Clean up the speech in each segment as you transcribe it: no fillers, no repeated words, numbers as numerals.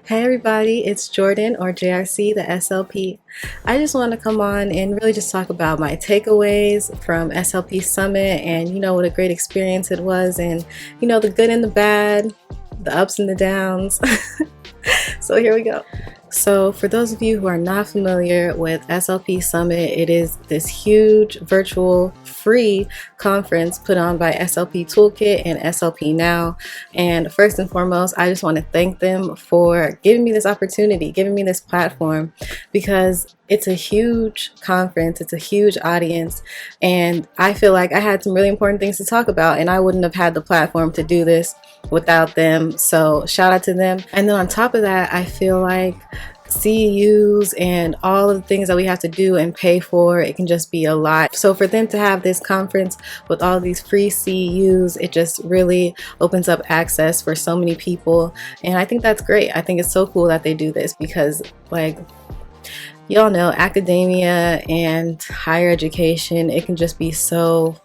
Hey everybody, it's Jordyn or JRC, the SLP. I just want to come on and really just talk about my takeaways from SLP Summit and what a great experience it was, and the good and the bad, the ups and the downs. So here we go. So for those of you who are not familiar with SLP Summit, it is this huge virtual free conference put on by SLP Toolkit and SLP Now. And first and foremost, I just want to thank them for giving me this opportunity, giving me this platform, because it's a huge conference, it's a huge audience, and I feel like I had some really important things to talk about, and I wouldn't have had the platform to do this without them. So shout out to them. And then on top of that, I feel like CEUs and all of the things that we have to do and pay for, it can just be a lot. So for them to have this conference with all these free CEUs, it just really opens up access for so many people, and I think that's great. I think it's so cool that they do this, because y'all know, academia and higher education, it can just be so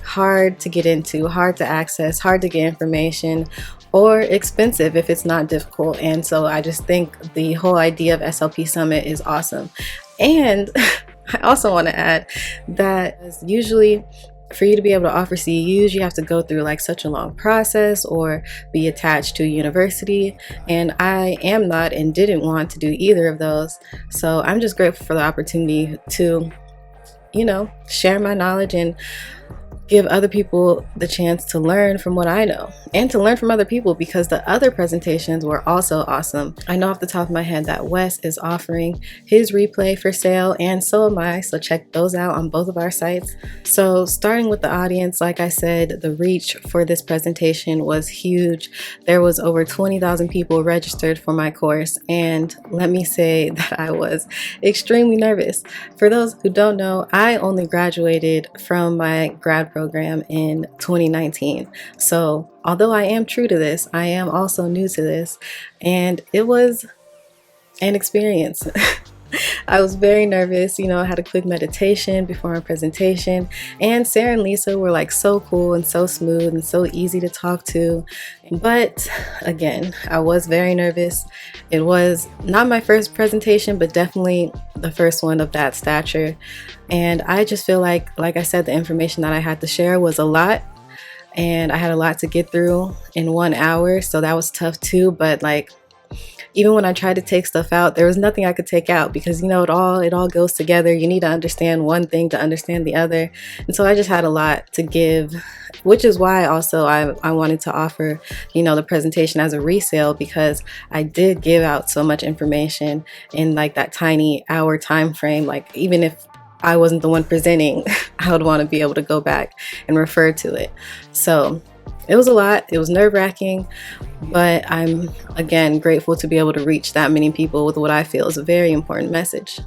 hard to get into, hard to access, hard to get information, or expensive if it's not difficult. And so I just think the whole idea of SLP Summit is awesome. And I also want to add that usually for you to be able to offer CEUs, you have to go through such a long process or be attached to a university, and I am not and didn't want to do either of those. So I'm just grateful for the opportunity to share my knowledge and give other people the chance to learn from what I know and to learn from other people, because the other presentations were also awesome. I know off the top of my head that Wes is offering his replay for sale, and so am I, so check those out on both of our sites. So starting with the audience, like I said, the reach for this presentation was huge. There was over 20,000 people registered for my course, and let me say that I was extremely nervous. For those who don't know, I only graduated from my grad program in 2019. So although I am true to this, I am also new to this, and it was an experience. I was very nervous. I had a quick meditation before my presentation, and Sarah and Lisa were so cool and so smooth and so easy to talk to. But again, I was very nervous. It was not my first presentation, but definitely the first one of that stature. And I just feel like I said, the information that I had to share was a lot, and I had a lot to get through in 1 hour. So that was tough too. But even when I tried to take stuff out, there was nothing I could take out, because it all goes together. You need to understand one thing to understand the other. And so I just had a lot to give, which is why also I wanted to offer the presentation as a resale, because I did give out so much information in that tiny hour time frame. Even if I wasn't the one presenting, I would want to be able to go back and refer to it. So it was a lot. It was nerve-wracking, but I'm again grateful to be able to reach that many people with what I feel is a very important message.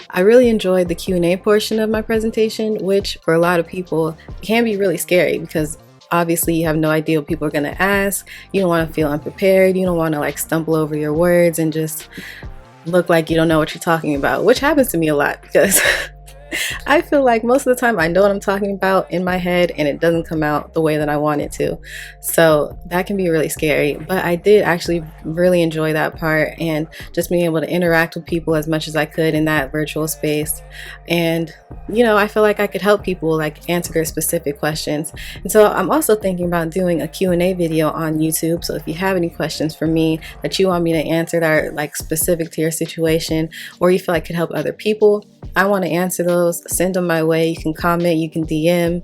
I really enjoyed the Q&A portion of my presentation, which for a lot of people can be really scary, because obviously you have no idea what people are going to ask. You don't want to feel unprepared. You don't want to stumble over your words and just look like you don't know what you're talking about, which happens to me a lot, because I feel like most of the time I know what I'm talking about in my head, and it doesn't come out the way that I want it to. So that can be really scary. But I did actually really enjoy that part, and just being able to interact with people as much as I could in that virtual space. And I feel like I could help people answer their specific questions. And so I'm also thinking about doing a Q&A video on YouTube. So if you have any questions for me that you want me to answer that are specific to your situation, or you feel like could help other people, I want to answer those. Send them my way. You can comment, you can DM,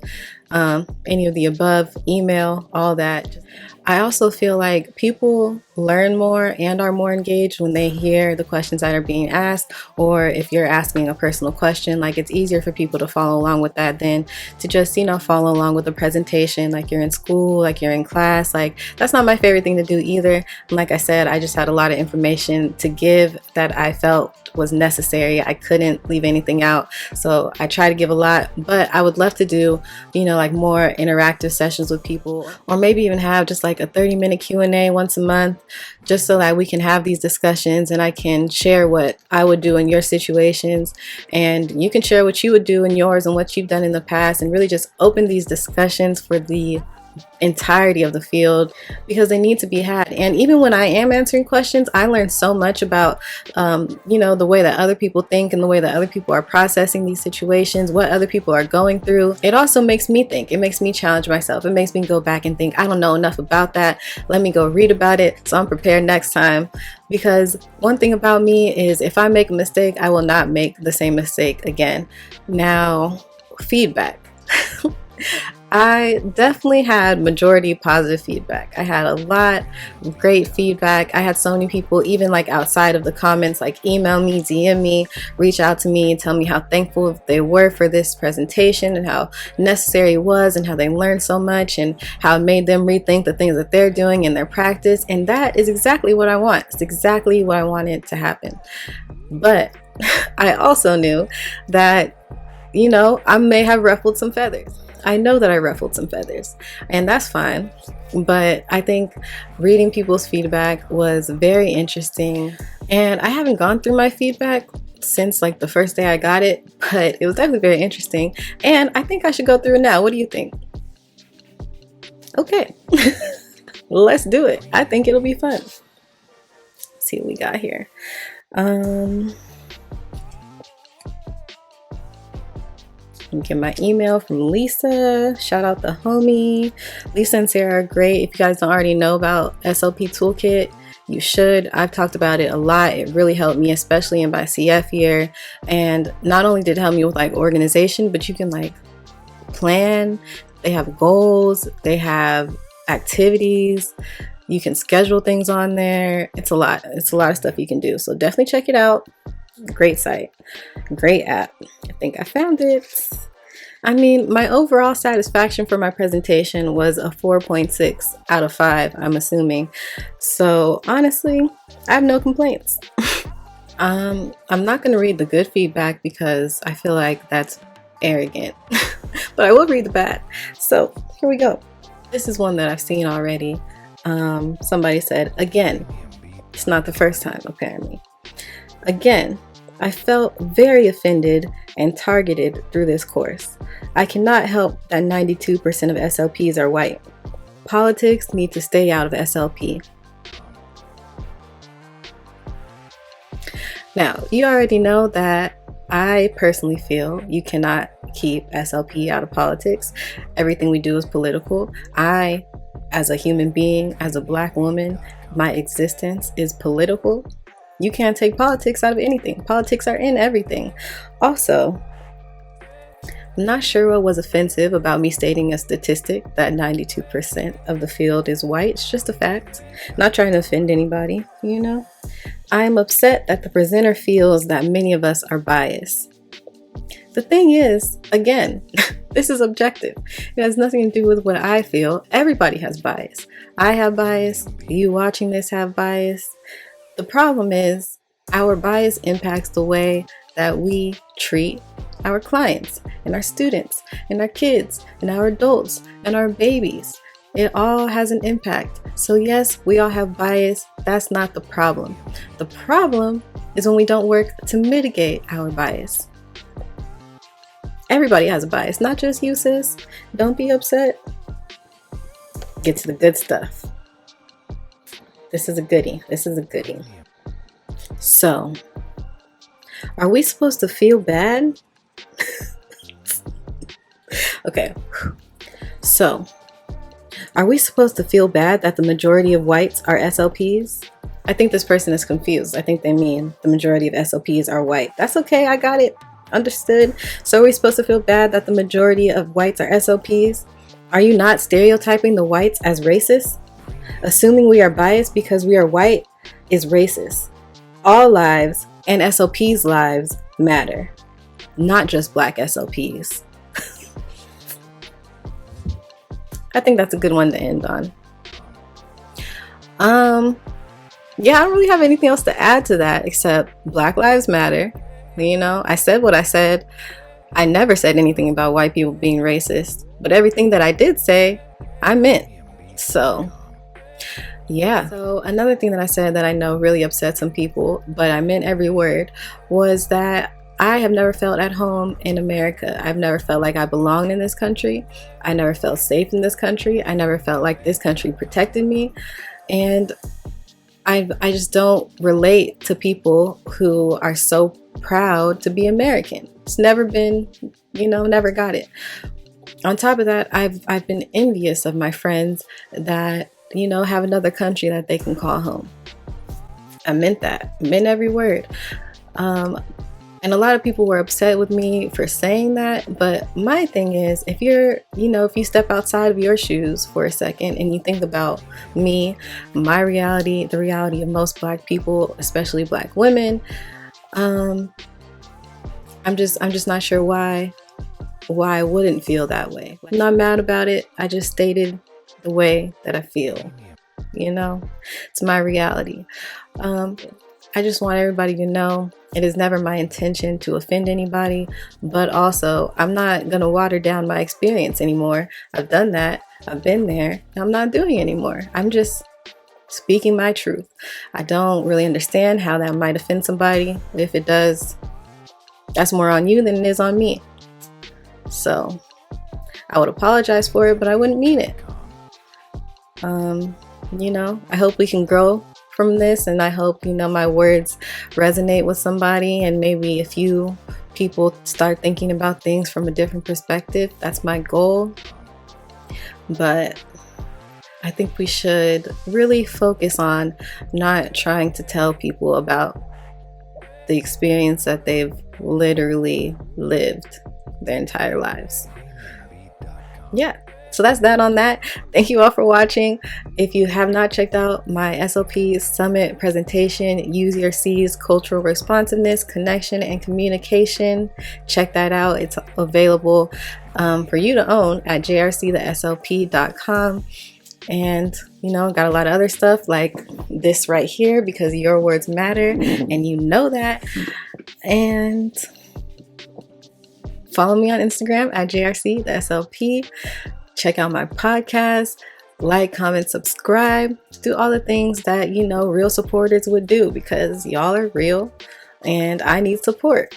any of the above, email, all that. I also feel like people learn more and are more engaged when they hear the questions that are being asked, or if you're asking a personal question, it's easier for people to follow along with that than to just follow along with a presentation you're in school, you're in class. That's not my favorite thing to do either. And like I said, I just had a lot of information to give that I felt was necessary. I couldn't leave anything out, so I try to give a lot. But I would love to do more interactive sessions with people, or maybe even have just a 30-minute Q&A once a month, just so that we can have these discussions and I can share what I would do in your situations, and you can share what you would do in yours and what you've done in the past, and really just open these discussions for the entirety of the field, because they need to be had. And even when I am answering questions, I learn so much about the way that other people think and the way that other people are processing these situations, what other people are going through. It also makes me think. It makes me challenge myself. It makes me go back and think, I don't know enough about that. Let me go read about it so I'm prepared next time. Because one thing about me is, if I make a mistake, I will not make the same mistake again. Now, feedback. I definitely had majority positive feedback. I had a lot of great feedback. I had so many people, even like outside of the comments, like email me, DM me, reach out to me and tell me how thankful they were for this presentation and how necessary it was and how they learned so much and how it made them rethink the things that they're doing in their practice. And that is exactly what I want. It's exactly what I wanted to happen. But I also knew that, I may have ruffled some feathers. I know that I ruffled some feathers, and that's fine. But I think reading people's feedback was very interesting. And I haven't gone through my feedback since like the first day I got it, but it was definitely very interesting. And I think I should go through it now. What do you think? Okay, let's do it. I think it'll be fun. Let's see what we got here. Get my email from Lisa. Shout out the homie. Lisa and Sarah are great. If you guys don't already know about SLP Toolkit, you should. I've talked about it a lot. It really helped me, especially in my CF year. And not only did it help me with like organization, but you can like plan. They have goals. They have activities. You can schedule things on there. It's a lot. It's a lot of stuff you can do. So definitely check it out. Great site, great app. I think I found it. I mean, my overall satisfaction for my presentation was a 4.6 out of 5, I'm assuming. So honestly, I have no complaints. I'm not going to read the good feedback because I feel like that's arrogant, but I will read the bad. So here we go. This is one that I've seen already. Somebody said, again, it's not the first time apparently. Again, I felt very offended and targeted through this course. I cannot help that 92% of SLPs are white. Politics need to stay out of SLP. Now, you already know that I personally feel you cannot keep SLP out of politics. Everything we do is political. I, as a human being, as a Black woman, my existence is political. You can't take politics out of anything. Politics are in everything. Also, I'm not sure what was offensive about me stating a statistic that 92% of the field is white. It's just a fact. Not trying to offend anybody, I am upset that the presenter feels that many of us are biased. The thing is, again, this is objective. It has nothing to do with what I feel. Everybody has bias. I have bias. You watching this have bias. The problem is our bias impacts the way that we treat our clients and our students and our kids and our adults and our babies. It all has an impact. So yes, we all have bias. That's not the problem. The problem is when we don't work to mitigate our bias. Everybody has a bias, not just you, sis. Don't be upset. Get to the good stuff. This is a goodie. So, are we supposed to feel bad? Okay. So, are we supposed to feel bad that the majority of whites are SLPs? I think this person is confused. I think they mean the majority of SLPs are white. That's okay. I got it. Understood. So, are we supposed to feel bad that the majority of whites are SLPs? Are you not stereotyping the whites as racist? Assuming we are biased because we are white is racist. All lives and SLPs' lives matter, not just Black SLPs. I think that's a good one to end on. Yeah, I don't really have anything else to add to that except Black Lives Matter. I said what I said. I never said anything about white people being racist, but everything that I did say, I meant. So, yeah. So another thing that I said that I know really upset some people, but I meant every word, was that I have never felt at home in America. I've never felt like I belonged in this country. I never felt safe in this country. I never felt like this country protected me. And I just don't relate to people who are so proud to be American. It's never been, never got it. On top of that, I've been envious of my friends that, have another country that they can call home. I meant that. I meant every word. And a lot of people were upset with me for saying that. But my thing is, if you step outside of your shoes for a second and you think about me, my reality, the reality of most Black people, especially Black women, I'm just not sure why I wouldn't feel that way. I'm not mad about it. I just stated the way that I feel. It's my reality. I just want everybody to know it is never my intention to offend anybody, but also I'm not going to water down my experience anymore. I've done that. I've been there. I'm not doing it anymore. I'm just speaking my truth. I don't really understand how that might offend somebody. If it does, that's more on you than it is on me. So I would apologize for it, but I wouldn't mean it. I hope we can grow from this, and I hope my words resonate with somebody, and maybe a few people start thinking about things from a different perspective. That's my goal. But I think we should really focus on not trying to tell people about the experience that they've literally lived their entire lives. Yeah. So that's that on that. Thank you all for watching. If you have not checked out my SLP Summit presentation, Use Your C's Cultural Responsiveness, Connection, and Communication, check that out. It's available for you to own at jrctheslp.com. And, got a lot of other stuff like this right here, because your words matter, and you know that. And follow me on Instagram at jrctheslp. Check out my podcast, like, comment, subscribe, do all the things that, real supporters would do, because y'all are real and I need support.